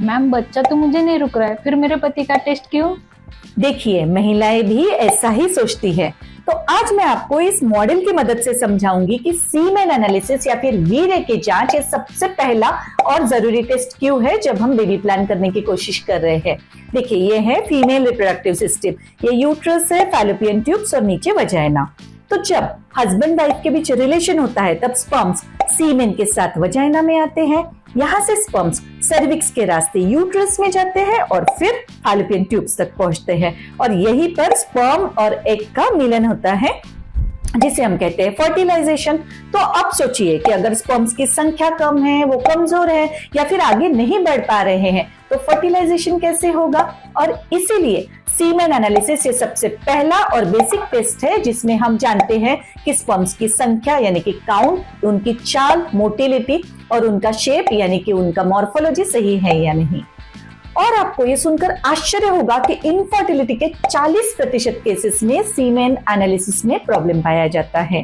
Ma'am बच्चा तो मुझे नहीं रुक रहा है, फिर मेरे पति का टेस्ट क्यों? देखिए, महिलाएं भी ऐसा ही सोचती है। तो आज मैं आपको इस मॉडल की मदद से समझाऊंगी कि सीमेन एनालिसिस या फिर वीर्य की जांच ये सबसे पहला और जरूरी टेस्ट क्यों है जब हम बेबी प्लान करने की कोशिश कर रहे हैं। देखिए, ये है फीमेल रिप्रोडक्टिव सिस्टम। ये यूट्रस है, फैलोपियन ट्यूब्स और नीचे वजाइना। तो जब हस्बैंड वाइफ के बीच रिलेशन होता है तब स्पर्म्स सीमेन के साथ वजाइना में आते हैं। यहाँ से स्पर्म्स सर्विक्स के रास्ते यूट्रस में जाते हैं और फिर फैलोपियन ट्यूब्स तक पहुंचते हैं और यहीं पर स्पर्म और एग का मिलन होता है, जिसे हम कहते हैं फर्टिलाइजेशन। तो अब सोचिए कि अगर स्पर्म्स की संख्या कम है, वो कमजोर है या फिर आगे नहीं बढ़ पा रहे हैं तो फर्टिलाइजेशन कैसे होगा। और इसीलिए सीमेन एनालिसिस ये सबसे पहला और बेसिक टेस्ट है जिसमें हम जानते हैं कि स्पर्म्स की संख्या यानी कि काउंट, उनकी चाल, मोटिलिटी और उनका शेप यानी कि उनका मॉर्फोलॉजी सही है या नहीं। और आपको ये सुनकर आश्चर्य होगा कि इनफर्टिलिटी के 40% केसेस में सीमेन एनालिसिस में प्रॉब्लम पाया जाता है।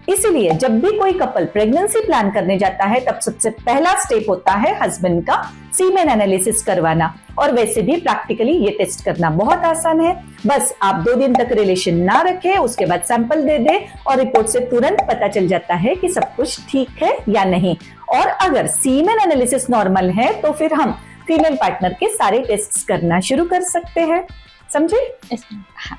इसीलिए जब भी कोई कपल प्रेगनेंसी प्लान करने जाता है तब सबसे पहला स्टेप होता है हस्बैंड का सीमेन एनालिसिस करवाना। और वैसे भी प्रैक्टिकली ये टेस्ट करना बहुत आसान है। बस आप 2 दिन तक रिलेशन ना रखें, उसके बाद सैंपल दे दे और रिपोर्ट से तुरंत पता चल जाता है कि सब कुछ ठीक है या नहीं। और अगर सीमेन एनालिसिस नॉर्मल है तो फिर हम फीमेल पार्टनर के सारे टेस्ट करना शुरू कर सकते हैं। समझे? हाँ।